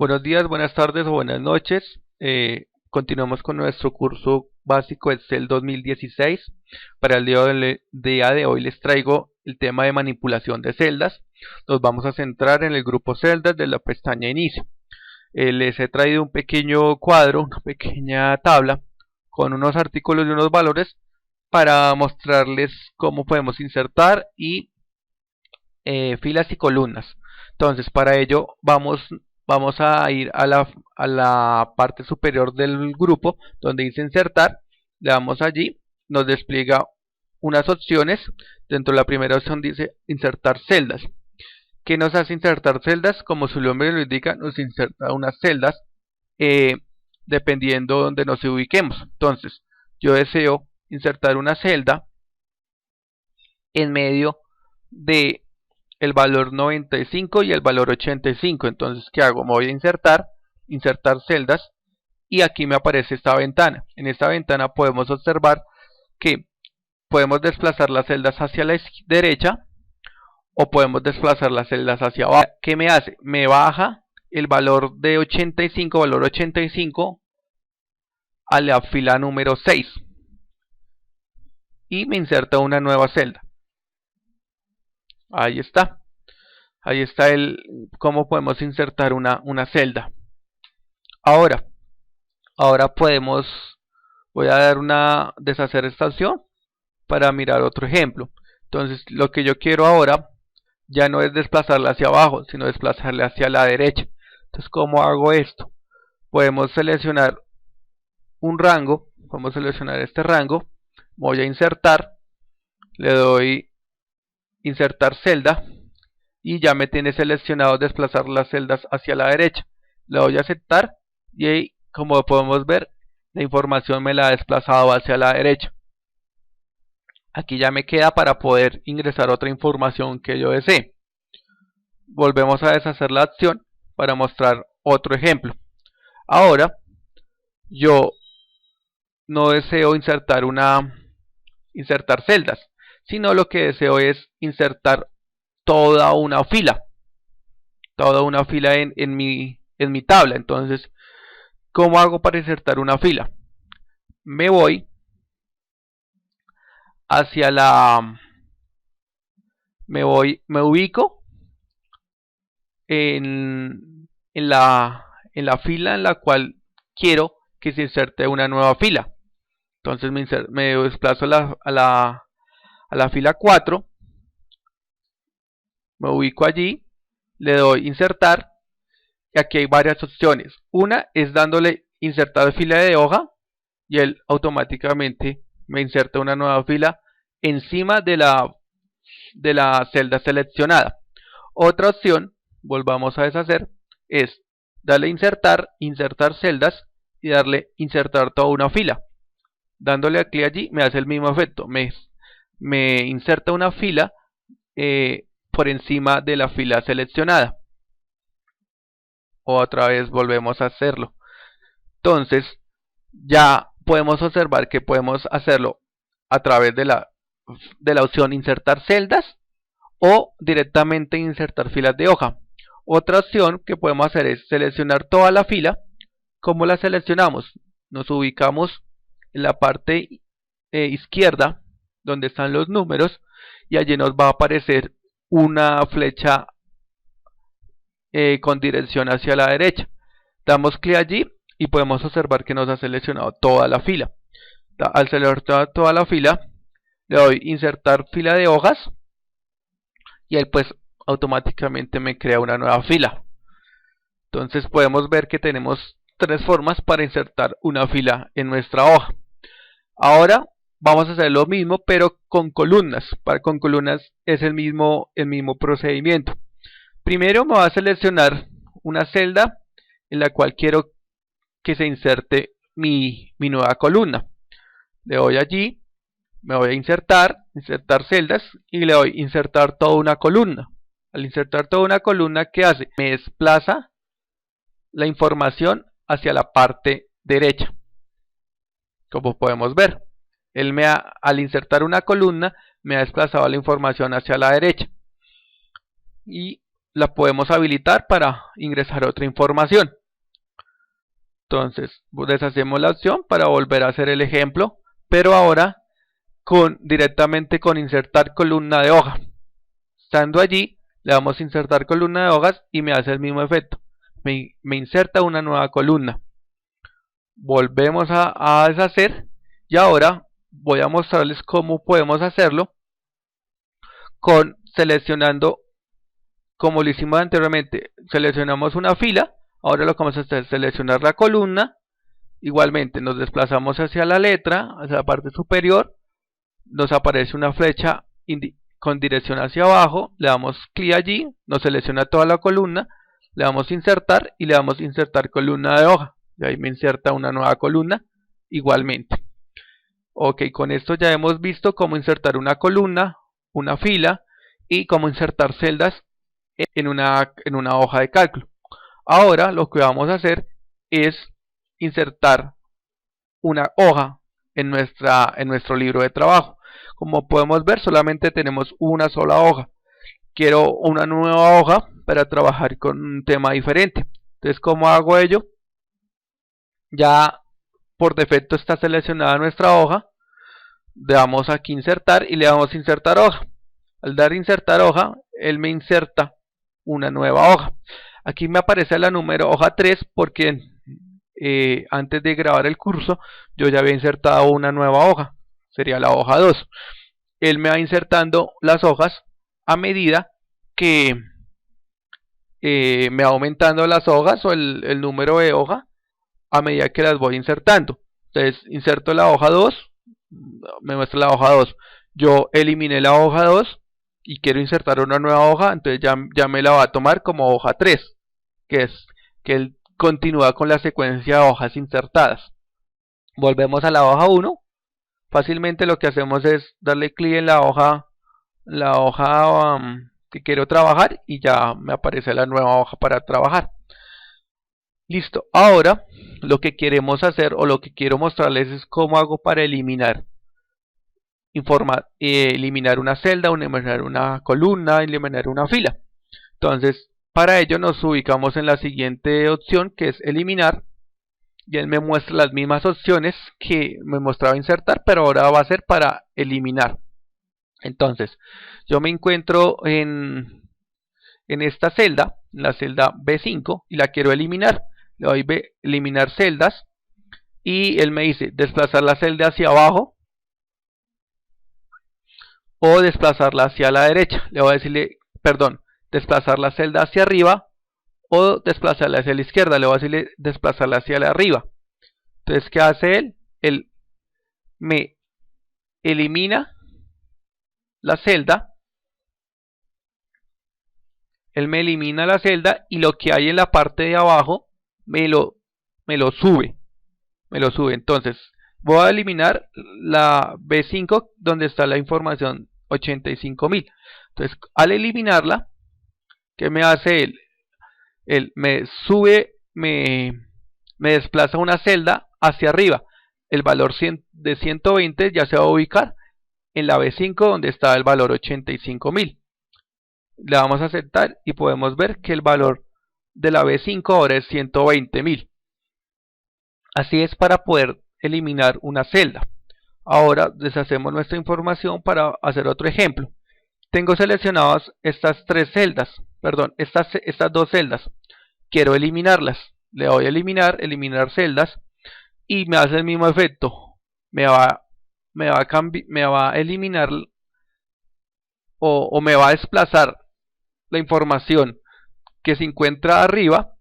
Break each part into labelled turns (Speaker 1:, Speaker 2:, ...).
Speaker 1: Buenos días, buenas tardes o buenas noches. Continuamos con nuestro curso básico Excel 2016. Para el día de hoy les traigo el tema de manipulación de celdas. Nos vamos a centrar en el grupo celdas de la pestaña Inicio. Les he traído un pequeño cuadro, una pequeña tabla con unos artículos y unos valores para mostrarles cómo podemos insertar y filas y columnas. Entonces, para ello vamos a ir a la parte superior del grupo donde dice insertar. Le damos allí, nos despliega unas opciones. Dentro de la primera opción dice insertar celdas. ¿Qué nos hace insertar celdas? Como su nombre lo indica, nos inserta unas celdas dependiendo de donde nos ubiquemos. Entonces, yo deseo insertar una celda en medio de el valor 95 y el valor 85. Entonces, ¿qué hago? Me voy a insertar celdas, y aquí me aparece esta ventana. En esta ventana podemos observar que podemos desplazar las celdas hacia la derecha o podemos desplazar las celdas hacia abajo. ¿Qué me hace? Me baja el valor de 85, valor 85 a la fila número 6 y me inserta una nueva celda. Ahí está. Ahí está cómo podemos insertar una celda. Ahora voy a deshacer esta opción para mirar otro ejemplo. Entonces, lo que yo quiero ahora ya no es desplazarla hacia abajo, sino desplazarla hacia la derecha. Entonces, ¿cómo hago esto? Podemos seleccionar un rango, vamos a seleccionar este rango, voy a insertar, le doy insertar celda y ya me tiene seleccionado desplazar las celdas hacia la derecha. Le doy a aceptar y ahí, como podemos ver, la información me la ha desplazado hacia la derecha. Aquí ya me queda para poder ingresar otra información que yo desee. Volvemos a deshacer la acción para mostrar otro ejemplo. Ahora yo no deseo insertar celdas, sino lo que deseo es insertar toda una fila en mi tabla. Entonces, ¿cómo hago para insertar una fila? Me voy hacia me ubico en la fila en la cual quiero que se inserte una nueva fila. Entonces me desplazo a la fila 4, me ubico allí, le doy insertar y aquí hay varias opciones. Una es dándole insertar fila de hoja y él automáticamente me inserta una nueva fila encima de la celda seleccionada. Otra opción, volvamos a deshacer, es darle insertar celdas y darle insertar toda una fila. Dándole a clic allí me hace el mismo efecto, me inserta una fila por encima de la fila seleccionada. Otra vez volvemos a hacerlo. Entonces ya podemos observar que podemos hacerlo a través de la opción insertar celdas o directamente insertar filas de hoja. Otra opción que podemos hacer es seleccionar toda la fila. ¿Cómo la seleccionamos? Nos ubicamos en la parte izquierda donde están los números y allí nos va a aparecer una flecha con dirección hacia la derecha. Damos clic allí y podemos observar que nos ha seleccionado toda la fila. Al seleccionar toda la fila, le doy insertar fila de hojas y él pues automáticamente me crea una nueva fila. Entonces podemos ver que tenemos tres formas para insertar una fila en nuestra hoja. Ahora vamos a hacer lo mismo pero con columnas. Con columnas es el mismo procedimiento. Primero me voy a seleccionar una celda en la cual quiero que se inserte mi nueva columna. Le doy allí, me voy a insertar celdas y le doy insertar toda una columna. Al insertar toda una columna, ¿qué hace? Me desplaza la información hacia la parte derecha. Como podemos ver, al insertar una columna me ha desplazado la información hacia la derecha. Y la podemos habilitar para ingresar otra información. Entonces deshacemos la opción para volver a hacer el ejemplo, pero ahora directamente con insertar columna de hoja. Estando allí, le damos a insertar columna de hojas y me hace el mismo efecto. Me inserta una nueva columna. Volvemos a deshacer y ahora voy a mostrarles cómo podemos hacerlo seleccionando, como lo hicimos anteriormente. Seleccionamos una fila, ahora lo que vamos a hacer es seleccionar la columna. Igualmente nos desplazamos hacia la letra, hacia la parte superior, nos aparece una flecha con dirección hacia abajo, le damos clic allí, nos selecciona toda la columna, le damos insertar y le damos insertar columna de hoja, y ahí me inserta una nueva columna igualmente. Ok, con esto ya hemos visto cómo insertar una columna, una fila y cómo insertar celdas en una hoja de cálculo. Ahora lo que vamos a hacer es insertar una hoja en nuestro libro de trabajo. Como podemos ver, solamente tenemos una sola hoja. Quiero una nueva hoja para trabajar con un tema diferente. Entonces, ¿cómo hago ello? Ya por defecto está seleccionada nuestra hoja. Le damos aquí insertar y le damos insertar hoja. Al dar insertar hoja, él me inserta una nueva hoja. Aquí me aparece la número hoja 3 porque antes de grabar el curso yo ya había insertado una nueva hoja, sería la hoja 2. Él me va insertando las hojas a medida que me va aumentando las hojas o el número de hoja a medida que las voy insertando. Entonces inserto la hoja 2, me muestra la hoja 2, yo eliminé la hoja 2 y quiero insertar una nueva hoja, entonces ya me la va a tomar como hoja 3, que él continúa con la secuencia de hojas insertadas. Volvemos a la hoja 1. Fácilmente lo que hacemos es darle clic en la hoja que quiero trabajar y ya me aparece la nueva hoja para trabajar. Listo. Ahora lo que queremos hacer o lo que quiero mostrarles es cómo hago para eliminar una celda, eliminar una columna, eliminar una fila. Entonces, para ello nos ubicamos en la siguiente opción, que es eliminar, y él me muestra las mismas opciones que me mostraba insertar, pero ahora va a ser para eliminar. Entonces, yo me encuentro en esta celda, la celda B5, y la quiero eliminar. Le doy eliminar celdas, y él me dice desplazar la celda hacia abajo o desplazarla hacia la derecha. Le voy a decirle, perdón, desplazar la celda hacia arriba o desplazarla hacia la izquierda. Le voy a decirle desplazarla hacia la arriba. Entonces, ¿qué hace él? Él me elimina la celda. Él me elimina la celda y lo que hay en la parte de abajo me lo sube. Entonces, voy a eliminar la B5 donde está la información 85.000. Entonces, al eliminarla, ¿qué me hace él? Él me sube, me desplaza una celda hacia arriba. El valor de 120 ya se va a ubicar en la B5 donde está el valor 85.000. Le damos a aceptar y podemos ver que el valor de la B5 ahora es 120.000. Así es para poder eliminar una celda. Ahora deshacemos nuestra información para hacer otro ejemplo. Tengo seleccionadas estas estas dos celdas. Quiero eliminarlas. Le doy a eliminar celdas y me hace el mismo efecto. Me va a eliminar o me va a desplazar la información que se encuentra arriba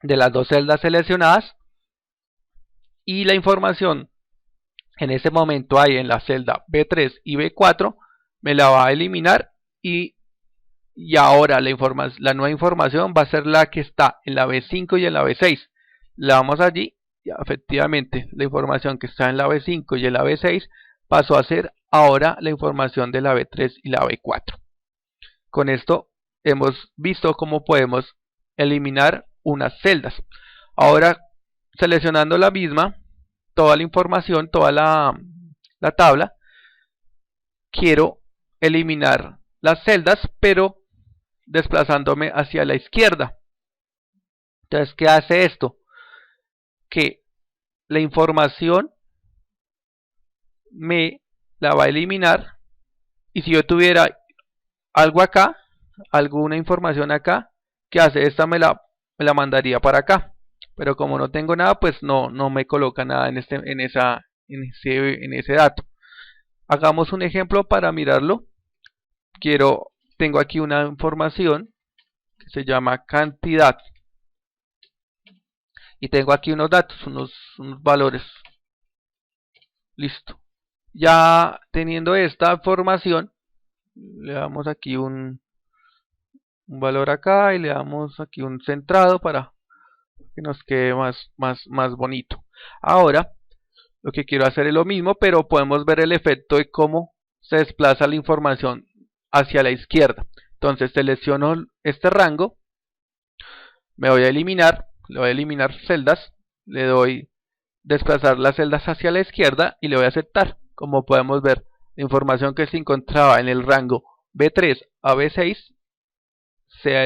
Speaker 1: de las dos celdas seleccionadas y la información en ese momento hay en la celda B3 y B4 me la va a eliminar y ahora la nueva información va a ser la que está en la B5 y en la B6. Le damos allí y efectivamente la información que está en la B5 y en la B6 pasó a ser ahora la información de la B3 y la B4. Con esto hemos visto cómo podemos eliminar unas celdas. Ahora, seleccionando la misma, toda la información, toda la tabla, quiero eliminar las celdas, pero desplazándome hacia la izquierda. Entonces, ¿qué hace esto? Que la información me la va a eliminar, y si yo tuviera algo acá, alguna información acá, ¿qué hace? Esta me la mandaría para acá, pero como no tengo nada, pues no me coloca nada en ese dato. Hagamos un ejemplo para mirarlo. Tengo aquí una información que se llama cantidad, y tengo aquí unos datos, unos valores. Listo. Ya teniendo esta información, le damos aquí un valor acá y le damos aquí un centrado para que nos quede más bonito. Ahora lo que quiero hacer es lo mismo, pero podemos ver el efecto de cómo se desplaza la información hacia la izquierda. Entonces selecciono este rango, me voy a eliminar, le voy a eliminar celdas, le doy desplazar las celdas hacia la izquierda y le voy a aceptar. Como podemos ver, la información que se encontraba en el rango B3 a B6 se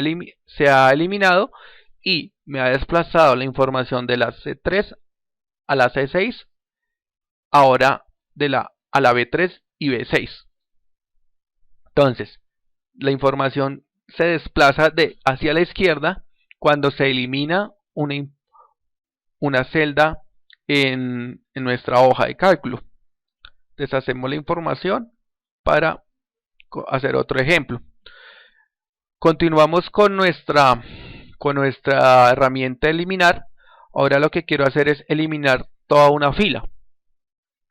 Speaker 1: ha eliminado, y me ha desplazado la información de la C3 a la C6, ahora a la B3 y B6. Entonces, la información se desplaza hacia la izquierda cuando se elimina una celda en nuestra hoja de cálculo. Deshacemos la información para hacer otro ejemplo. Continuamos con nuestra herramienta eliminar. Ahora lo que quiero hacer es eliminar toda una fila.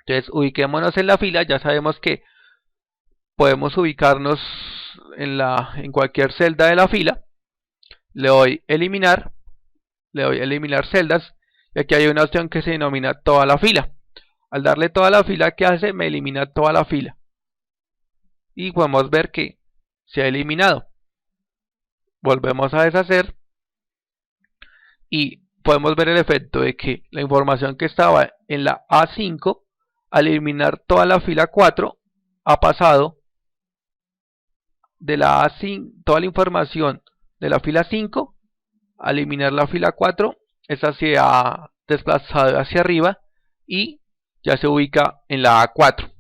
Speaker 1: Entonces ubiquémonos en la fila. Ya sabemos que podemos ubicarnos en cualquier celda de la fila. Le doy eliminar celdas, y aquí hay una opción que se denomina toda la fila. Al darle toda la fila, ¿qué hace? Me elimina toda la fila, y podemos ver que se ha eliminado. Volvemos a deshacer y podemos ver el efecto de que la información que estaba en la A5, al eliminar toda la fila 4, ha pasado de la A5, toda la información de la fila 5, al eliminar la fila 4, esa se ha desplazado hacia arriba y ya se ubica en la A4.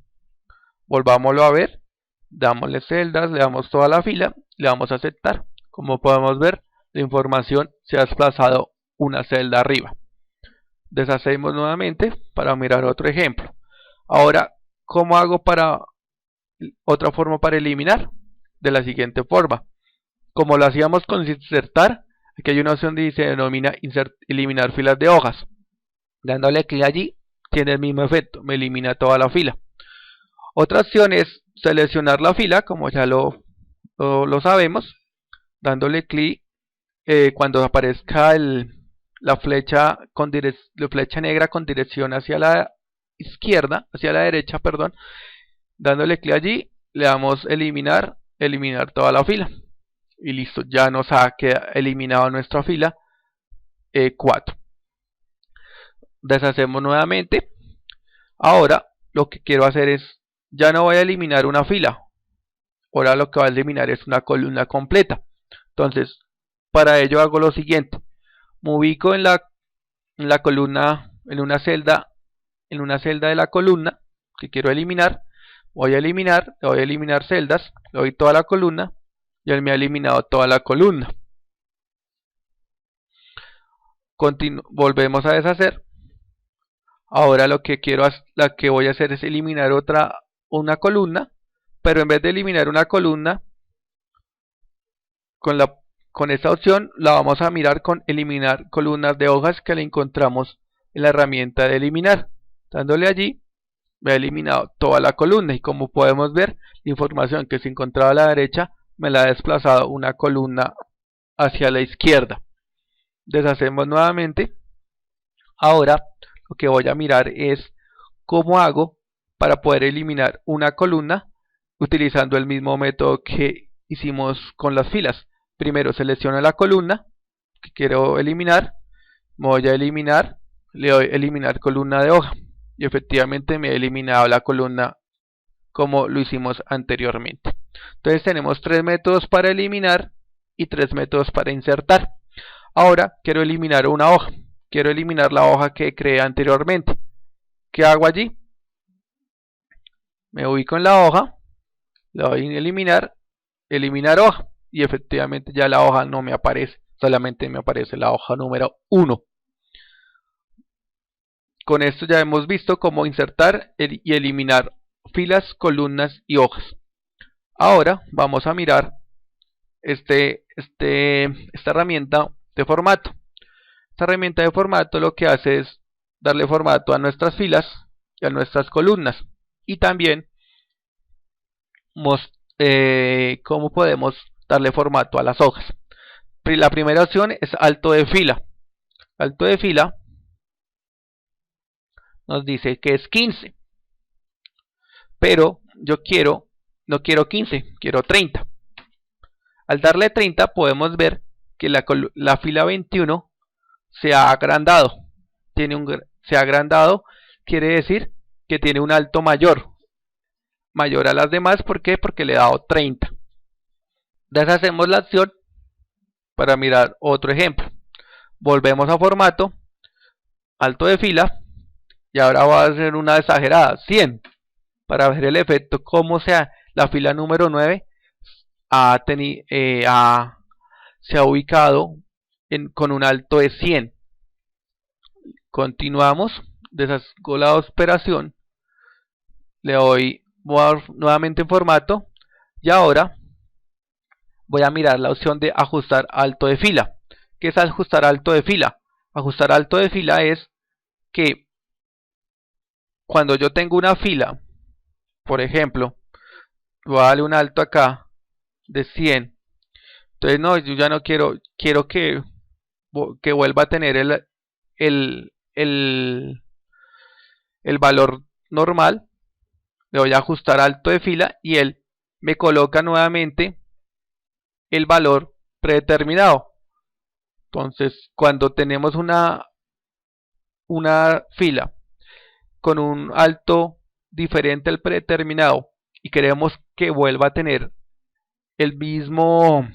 Speaker 1: Volvámoslo a ver, dámosle celdas, le damos toda la fila, le damos a aceptar. Como podemos ver, la información se ha desplazado una celda arriba. Deshacemos nuevamente para mirar otro ejemplo. Ahora, ¿cómo hago otra forma para eliminar? De la siguiente forma. Como lo hacíamos con insertar, aquí hay una opción que se denomina eliminar filas de hojas. Dándole clic allí, tiene el mismo efecto, me elimina toda la fila. Otra opción es seleccionar la fila, como ya lo sabemos, dándole clic cuando aparezca la flecha negra con dirección hacia la izquierda, hacia la derecha, perdón, dándole clic allí, le damos eliminar toda la fila, y listo, ya nos ha eliminado nuestra fila 4. Deshacemos nuevamente. Ahora lo que quiero hacer es, ya no voy a eliminar una fila, ahora lo que voy a eliminar es una columna completa. Entonces, para ello hago lo siguiente: me ubico en la columna, en una celda de la columna que quiero eliminar. Le voy a eliminar celdas, le doy toda la columna, y él me ha eliminado toda la columna. Volvemos a deshacer. Ahora lo que voy a hacer es eliminar una columna, pero en vez de eliminar una columna, con esta opción la vamos a mirar con eliminar columnas de hojas, que le encontramos en la herramienta de eliminar. Dándole allí, me ha eliminado toda la columna, y como podemos ver, la información que se encontraba a la derecha me la ha desplazado una columna hacia la izquierda. Deshacemos nuevamente. Ahora lo que voy a mirar es cómo hago para poder eliminar una columna utilizando el mismo método que hicimos con las filas. Primero selecciono la columna que quiero eliminar, me voy a eliminar, le doy eliminar columna de hoja, y efectivamente me ha eliminado la columna como lo hicimos anteriormente. Entonces tenemos tres métodos para eliminar y 3 métodos para insertar. Ahora quiero eliminar una hoja. Quiero eliminar la hoja que creé anteriormente. ¿Qué hago allí? Me ubico en la hoja, le doy en eliminar hoja, y efectivamente ya la hoja no me aparece, solamente me aparece la hoja número 1. Con esto ya hemos visto cómo insertar y eliminar filas, columnas y hojas. Ahora vamos a mirar esta herramienta de formato. Esta herramienta de formato lo que hace es darle formato a nuestras filas y a nuestras columnas, y también cómo podemos darle formato a las hojas. La primera opción es alto de fila. Alto de fila nos dice que es 15, pero yo no quiero 15, quiero 30. Al darle 30 podemos ver que la fila 21 se ha agrandado. Se ha agrandado, quiere decir que tiene un alto mayor a las demás. ¿Por qué? Porque le he dado 30. Deshacemos la acción para mirar otro ejemplo. Volvemos a formato, alto de fila, y ahora voy a hacer una exagerada, 100, para ver el efecto, cómo sea la fila número 9 se ha ubicado con un alto de 100. Continuamos, deshago la operación, le doy nuevamente en formato, y ahora voy a mirar la opción de ajustar alto de fila. ¿Qué es ajustar alto de fila? Ajustar alto de fila es que cuando yo tengo una fila, por ejemplo, voy a darle un alto acá de 100. Entonces no, yo ya no quiero que vuelva a tener el valor normal. Le voy a ajustar alto de fila y él me coloca nuevamente el valor predeterminado. Entonces, cuando tenemos una fila con un alto diferente al predeterminado y queremos que vuelva a tener el mismo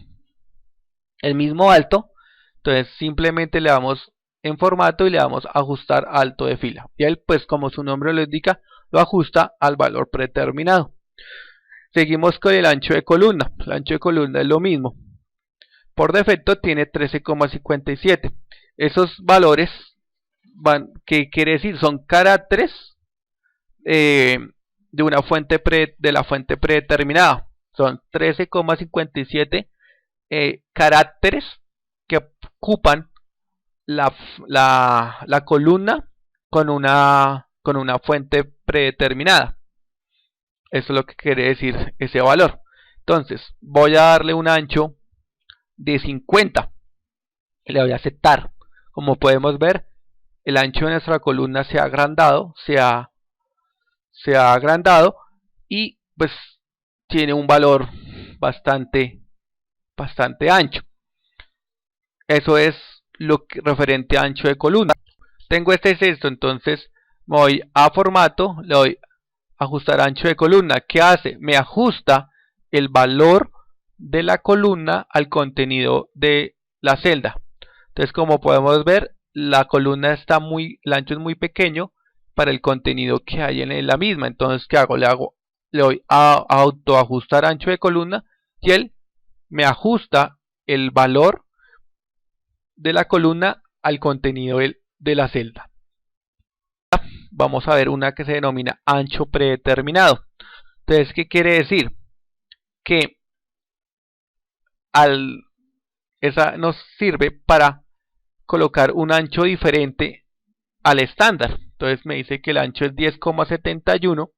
Speaker 1: alto, entonces simplemente le damos en formato y le damos ajustar alto de fila, y él, pues como su nombre lo indica, lo ajusta al valor predeterminado. Seguimos con el ancho de columna. El ancho de columna es lo mismo. Por defecto tiene 13,57. Esos valores ¿qué quiere decir? Son caracteres de la fuente predeterminada. Son 13,57 caracteres que ocupan la columna con una fuente predeterminada. Eso es lo que quiere decir ese valor. Entonces voy a darle un ancho de 50. Le voy a aceptar. Como podemos ver, el ancho de nuestra columna se ha agrandado, y pues tiene un valor bastante ancho. Eso es lo referente a ancho de columna. Tengo este texto, entonces me voy a formato, le doy ajustar ancho de columna. ¿Qué hace? Me ajusta el valor de la columna al contenido de la celda. Entonces, como podemos ver, la columna el ancho es muy pequeño para el contenido que hay en la misma. Entonces, ¿qué hago? Le doy a autoajustar ancho de columna y él me ajusta el valor de la columna al contenido de la celda. Vamos a ver una que se denomina ancho predeterminado. Entonces, ¿qué quiere decir? Que esa nos sirve para colocar un ancho diferente al estándar. Entonces me dice que el ancho es 10,71,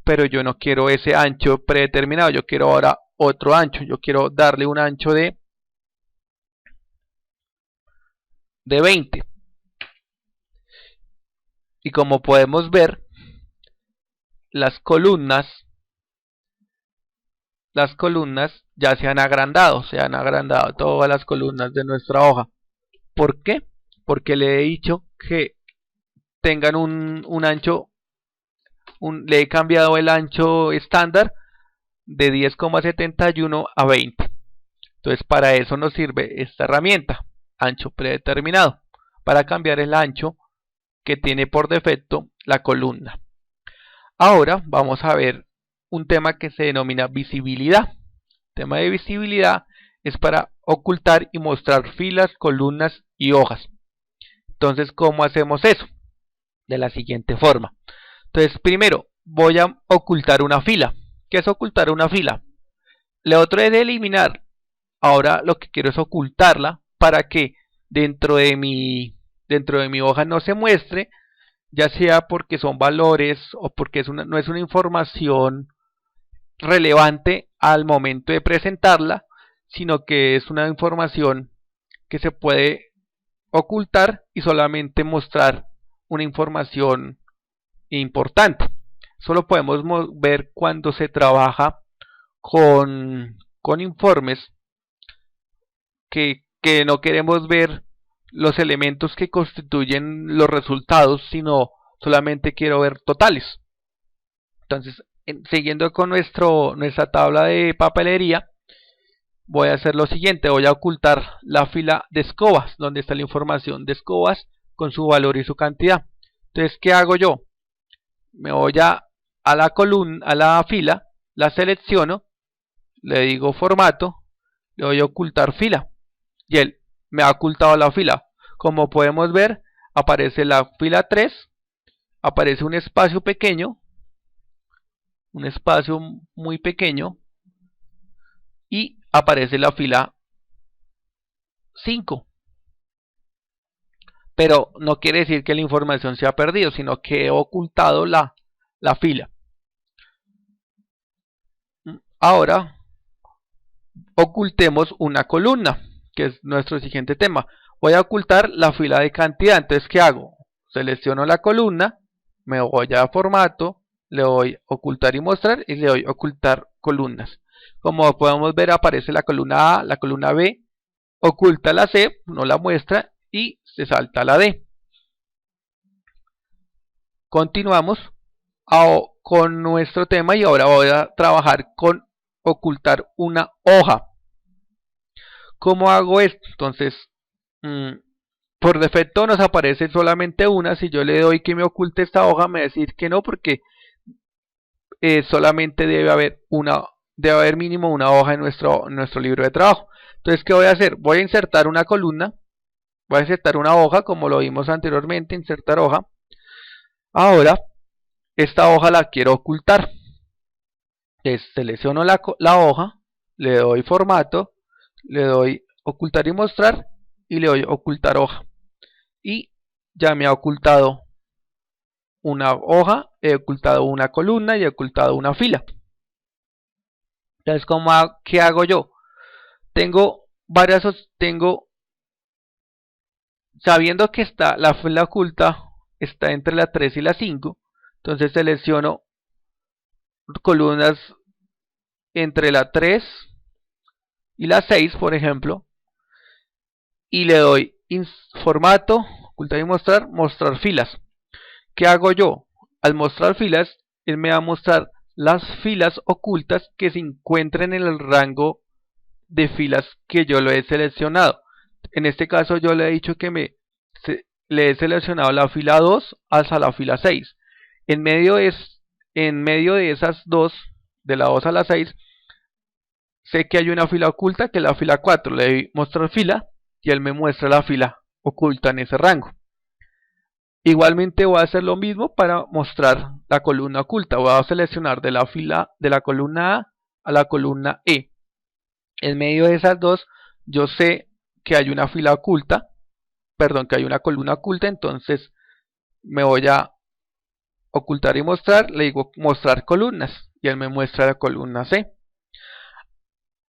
Speaker 1: pero yo no quiero ese ancho predeterminado, yo quiero ahora otro ancho. Yo quiero darle un ancho de 20. Y como podemos ver, las columnas ya se han agrandado todas las columnas de nuestra hoja. ¿Por qué? Porque le he dicho que tengan un ancho, le he cambiado el ancho estándar de 10,71 a 20. Entonces para eso nos sirve esta herramienta, ancho predeterminado, para cambiar el ancho que tiene por defecto la columna. Ahora vamos a ver un tema que se denomina visibilidad. El tema de visibilidad es para ocultar y mostrar filas, columnas y hojas. Entonces, ¿cómo hacemos eso? De la siguiente forma. Entonces, primero voy a ocultar una fila. ¿Qué es ocultar una fila? Lo otro es eliminar. Ahora lo que quiero es ocultarla para que dentro de mi hoja no se muestre, ya sea porque son valores o porque no es una información relevante al momento de presentarla, sino que es una información que se puede ocultar y solamente mostrar una información importante. Eso lo podemos ver cuando se trabaja con informes que no queremos ver los elementos que constituyen los resultados, sino solamente quiero ver totales. Entonces, siguiendo con nuestra tabla de papelería, voy a hacer lo siguiente. Voy a ocultar la fila de escobas, donde está la información de escobas con su valor y su cantidad. Entonces, ¿qué hago yo? Me voy a la columna, a la fila, la selecciono, le digo formato, le doy a ocultar fila y él me ha ocultado la fila. Como podemos ver, aparece la fila 3, aparece un espacio pequeño, un espacio muy pequeño, y aparece la fila 5. Pero no quiere decir que la información se ha perdido, sino que he ocultado la fila. Ahora ocultemos una columna, que es nuestro siguiente tema. Voy a ocultar la fila de cantidad. Entonces, ¿qué hago? Selecciono la columna, me voy a formato, le doy ocultar y mostrar y le doy ocultar columnas. Como podemos ver, aparece la columna A, la columna B, oculta la C, no la muestra y se salta la D. Continuamos con nuestro tema y ahora voy a trabajar con ocultar una hoja. ¿Cómo hago esto? Entonces, por defecto nos aparece solamente una. Si yo le doy que me oculte esta hoja, me va a decir que no, porque solamente debe haber mínimo una hoja en nuestro libro de trabajo. Entonces, ¿qué voy a hacer? Voy a insertar una columna, voy a insertar una hoja, como lo vimos anteriormente, insertar hoja. Ahora, esta hoja la quiero ocultar. Entonces, selecciono la hoja, le doy formato, le doy ocultar y mostrar y le doy ocultar hoja. Y ya me ha ocultado una hoja, he ocultado una columna y he ocultado una fila. Entonces, ¿qué hago yo? Sabiendo que la fila oculta está entre la 3 y la 5, entonces selecciono columnas entre la 3 y la 6, por ejemplo, y le doy formato, ocultar y mostrar filas. ¿Qué hago yo? Al mostrar filas, él me va a mostrar las filas ocultas que se encuentren en el rango de filas que yo lo he seleccionado. En este caso yo le he dicho que le he seleccionado la fila 2 hasta la fila 6. En medio de esas dos, de la 2 a la 6, sé que hay una fila oculta que es la fila 4. Le doy mostrar fila y él me muestra la fila oculta en ese rango. Igualmente voy a hacer lo mismo para mostrar la columna oculta. Voy a seleccionar de la columna a la columna E. En medio de esas dos, yo sé que hay una fila oculta, que hay una columna oculta, entonces me voy a ocultar y mostrar, le digo mostrar columnas y él me muestra la columna C.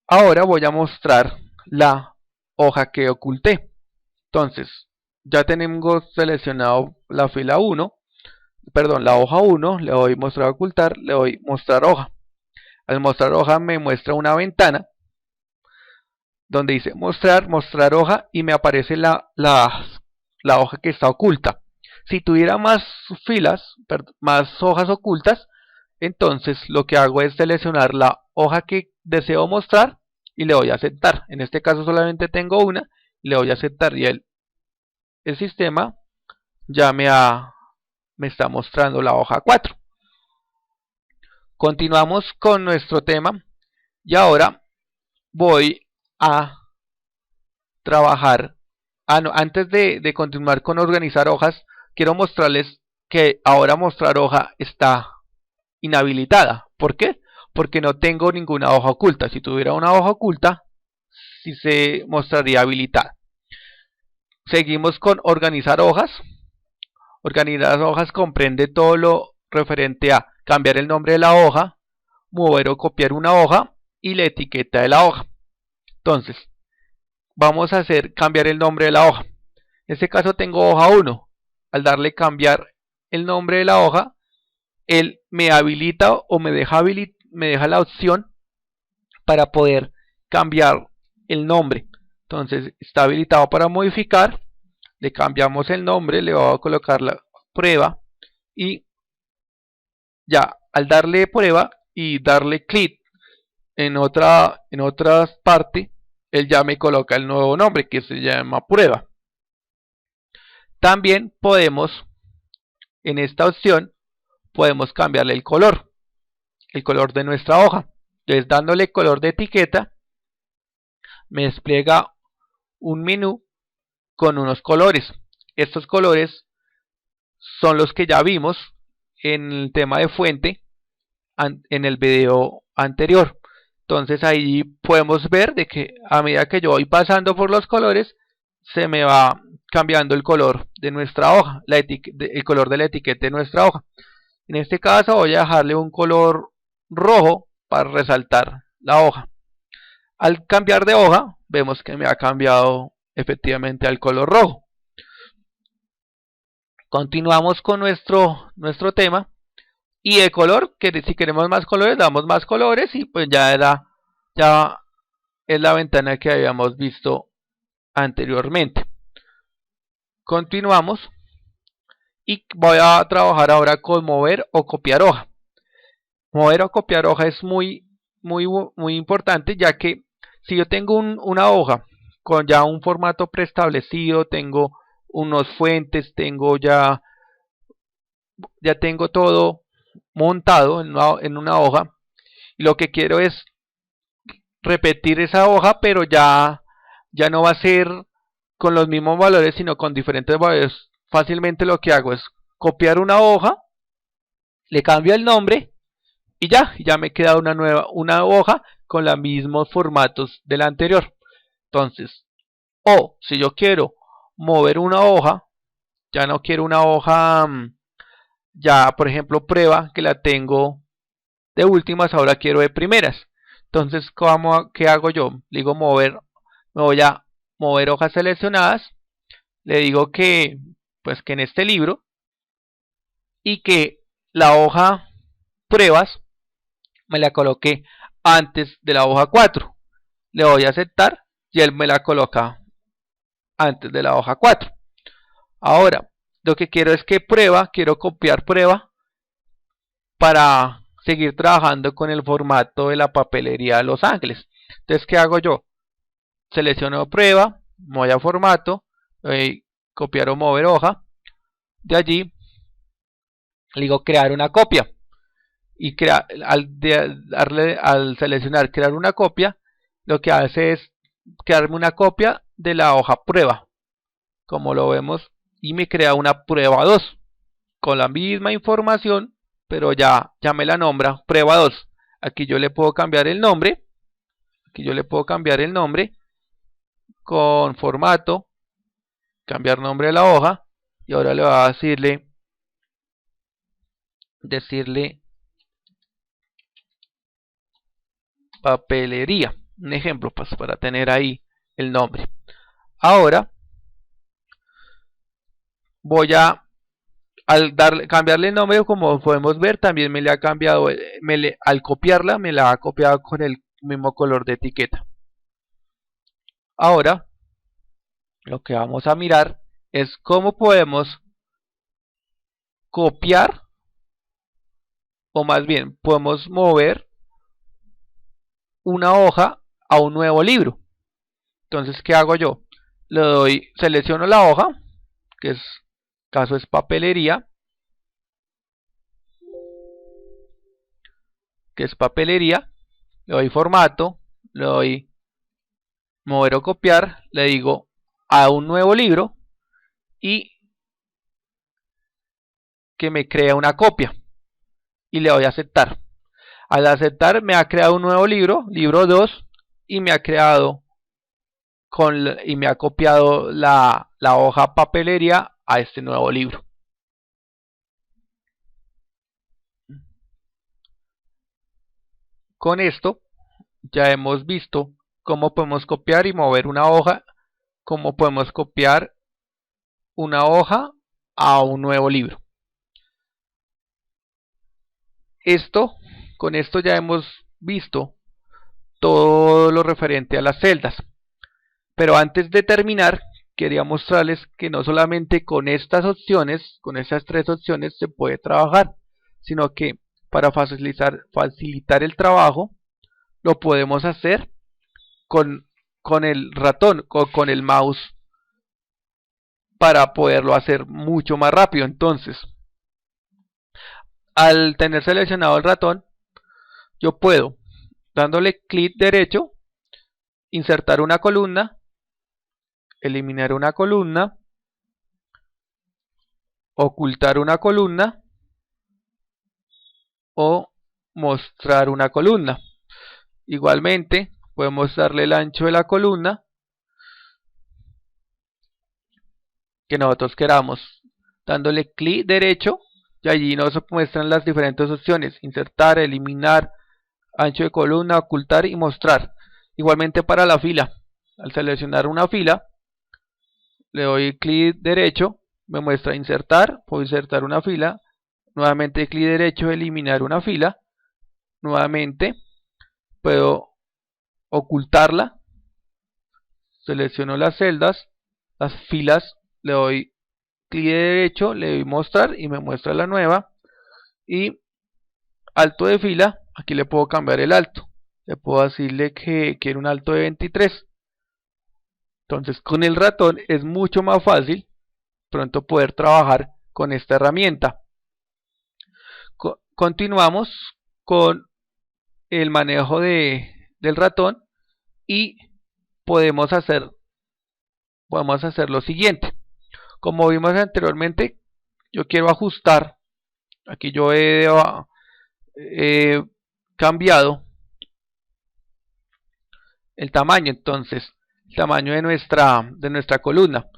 Speaker 1: Ahora voy a mostrar la hoja que oculté. Entonces, ya tenemos seleccionado la fila 1, la hoja 1, le doy mostrar ocultar, le doy mostrar hoja. Al mostrar hoja me muestra una ventana donde dice mostrar hoja y me aparece la hoja que está oculta. Si tuviera más más hojas ocultas, entonces lo que hago es seleccionar la hoja que deseo mostrar y le doy a aceptar. En este caso solamente tengo una, le doy a aceptar y el sistema ya me está mostrando la hoja 4. Continuamos con nuestro tema y ahora voy a trabajar. No, antes de continuar con organizar hojas, quiero mostrarles que ahora mostrar hoja está inhabilitada. ¿Por qué? Porque no tengo ninguna hoja oculta. Si tuviera una hoja oculta, sí se mostraría habilitada. Seguimos con organizar hojas. Organizar hojas comprende todo lo referente a cambiar el nombre de la hoja, mover o copiar una hoja y la etiqueta de la hoja. Entonces, vamos a hacer cambiar el nombre de la hoja. En este caso tengo hoja 1. Al darle cambiar el nombre de la hoja, él me habilita o me deja la opción para poder cambiar el nombre. Entonces está habilitado para modificar. Le cambiamos el nombre, le voy a colocar la prueba y ya al darle prueba y darle clic en otra parte, él ya me coloca el nuevo nombre que se llama prueba. También podemos, en esta opción, podemos cambiarle el color de nuestra hoja. Entonces dándole color de etiqueta, me despliega un menú con unos colores. Estos colores son los que ya vimos en el tema de fuente en el video anterior. Entonces ahí podemos ver de que a medida que yo voy pasando por los colores, se me va cambiando el color de nuestra hoja, el color de la etiqueta de nuestra hoja. En este caso voy a dejarle un color rojo para resaltar la hoja. Al cambiar de hoja, vemos que me ha cambiado efectivamente al color rojo. Continuamos con nuestro tema. Y el color, que si queremos más colores, damos más colores y pues ya es la ventana que habíamos visto anteriormente. Continuamos y voy a trabajar ahora con mover o copiar hoja. Mover o copiar hoja es muy importante, ya que si yo tengo una hoja con ya un formato preestablecido, tengo unos fuentes, ya tengo todo montado en una hoja, y lo que quiero es repetir esa hoja, pero ya no va a ser con los mismos valores, sino con diferentes valores. Fácilmente lo que hago es copiar una hoja, le cambio el nombre y ya me queda una hoja con los mismos formatos de la anterior. Entonces, o si yo quiero mover una hoja, ya no quiero una hoja ya por ejemplo prueba, que la tengo de últimas, ahora quiero de primeras. Entonces, ¿qué hago yo? Le digo mover, me voy a mover hojas seleccionadas, le digo que pues que en este libro, y que la hoja pruebas me la coloqué antes de la hoja 4. Le doy a aceptar y él me la coloca antes de la hoja 4. Ahora, lo que quiero es que quiero copiar prueba para seguir trabajando con el formato de la papelería de Los Ángeles. Entonces, ¿qué hago yo? Selecciono prueba, voy a formato, copiar o mover hoja. De allí, le digo crear una copia. Y al seleccionar crear una copia, lo que hace es crearme una copia de la hoja prueba, como lo vemos, y me crea una prueba 2 con la misma información, pero ya me la nombra prueba 2. Aquí yo le puedo cambiar el nombre, con formato, cambiar nombre de la hoja, y ahora le voy a decirle papelería, un ejemplo pues, para tener ahí el nombre. Ahora voy al cambiarle el nombre, como podemos ver, también me le ha cambiado, al copiarla me la ha copiado con el mismo color de etiqueta. Ahora lo que vamos a mirar es cómo podemos copiar, o más bien podemos mover una hoja a un nuevo libro. Entonces, ¿qué hago yo? Selecciono la hoja, caso es papelería, le doy formato, le doy mover o copiar, le digo a un nuevo libro y que me crea una copia y le doy a aceptar. Al aceptar me ha creado un nuevo libro, libro 2, y me ha creado y me ha copiado la hoja papelería a este nuevo libro. Con esto ya hemos visto cómo podemos copiar y mover una hoja, cómo podemos copiar una hoja a un nuevo libro. Con esto ya hemos visto todo lo referente a las celdas. Pero antes de terminar, quería mostrarles que no solamente con estas opciones, con estas 3 opciones se puede trabajar, sino que para facilitar el trabajo, lo podemos hacer con el ratón o con el mouse para poderlo hacer mucho más rápido. Entonces, al tener seleccionado el ratón, yo puedo, dándole clic derecho, insertar una columna, eliminar una columna, ocultar una columna o mostrar una columna. Igualmente podemos darle el ancho de la columna que nosotros queramos, dándole clic derecho, y allí nos muestran las diferentes opciones: insertar, eliminar, ancho de columna, ocultar y mostrar. Igualmente para la fila, al seleccionar una fila, le doy clic derecho, me muestra insertar, puedo insertar una fila, nuevamente clic derecho, eliminar una fila, nuevamente puedo ocultarla, selecciono las celdas, las filas, le doy clic derecho, le doy mostrar y me muestra la nueva. Y alto de fila, aquí le puedo cambiar el alto, le puedo decirle que quiero un alto de 23. Entonces con el ratón es mucho más fácil pronto poder trabajar con esta herramienta. Continuamos con el manejo del ratón y podemos hacer lo siguiente. Como vimos anteriormente, yo quiero ajustar, aquí yo he cambiado el tamaño, entonces el tamaño de nuestra columna.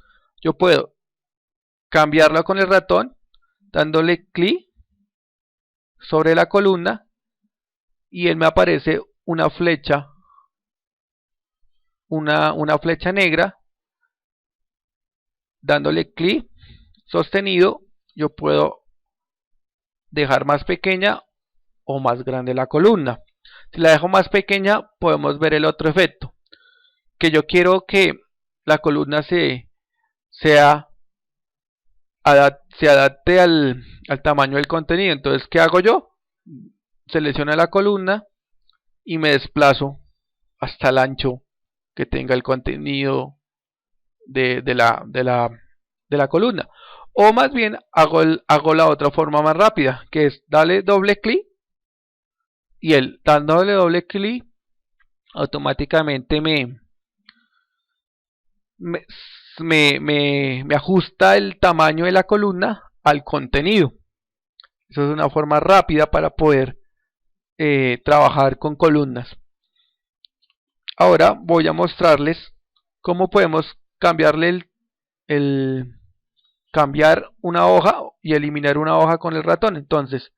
Speaker 1: Yo puedo cambiarlo con el ratón dándole clic sobre la columna y él me aparece una flecha, una flecha negra. Dándole clic sostenido, yo puedo dejar más pequeña o más grande la columna. Si la dejo más pequeña, podemos ver el otro efecto, que yo quiero que la columna se adapte al tamaño del contenido. Entonces, ¿qué hago yo? Selecciono la columna y me desplazo hasta el ancho que tenga el contenido de la columna. O más bien hago la otra forma más rápida, que es darle doble clic, y él dándole doble clic automáticamente me ajusta el tamaño de la columna al contenido. Eso es una forma rápida para poder trabajar con columnas. Ahora voy a mostrarles cómo podemos cambiarle cambiar una hoja y eliminar una hoja con el ratón. Entonces,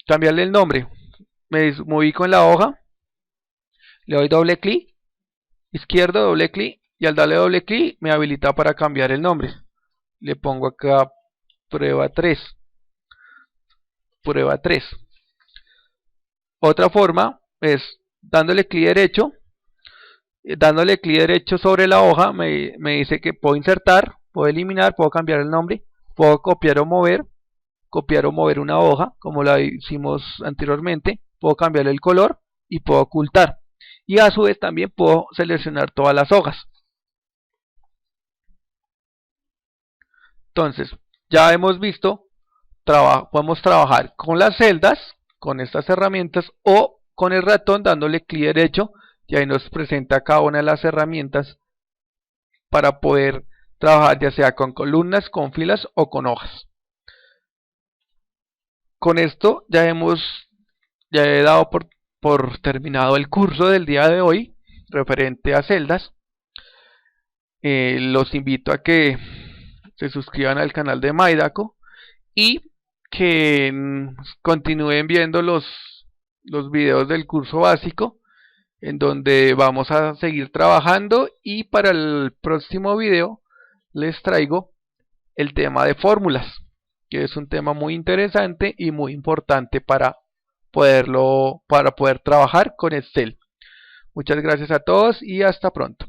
Speaker 1: cambiarle el nombre, me ubico en la hoja, le doy doble clic, izquierdo, doble clic, y al darle doble clic me habilita para cambiar el nombre. Le pongo acá prueba 3. Prueba 3. Otra forma es dándole clic derecho. Dándole clic derecho sobre la hoja me dice que puedo insertar, puedo eliminar, puedo cambiar el nombre, puedo copiar o mover una hoja como la hicimos anteriormente, puedo cambiar el color y puedo ocultar. y a su vez también puedo seleccionar todas las hojas. Entonces, ya hemos visto, podemos trabajar con las celdas, con estas herramientas, o con el ratón dándole clic derecho, y ahí nos presenta cada una de las herramientas para poder trabajar ya sea con columnas, con filas o con hojas. Con esto ya he dado por terminado el curso del día de hoy referente a celdas. Los invito a que se suscriban al canal de Maidaco y que continúen viendo los videos del curso básico, en donde vamos a seguir trabajando, y para el próximo video les traigo el tema de fórmulas, que es un tema muy interesante y muy importante para poder trabajar con Excel. Muchas gracias a todos y hasta pronto.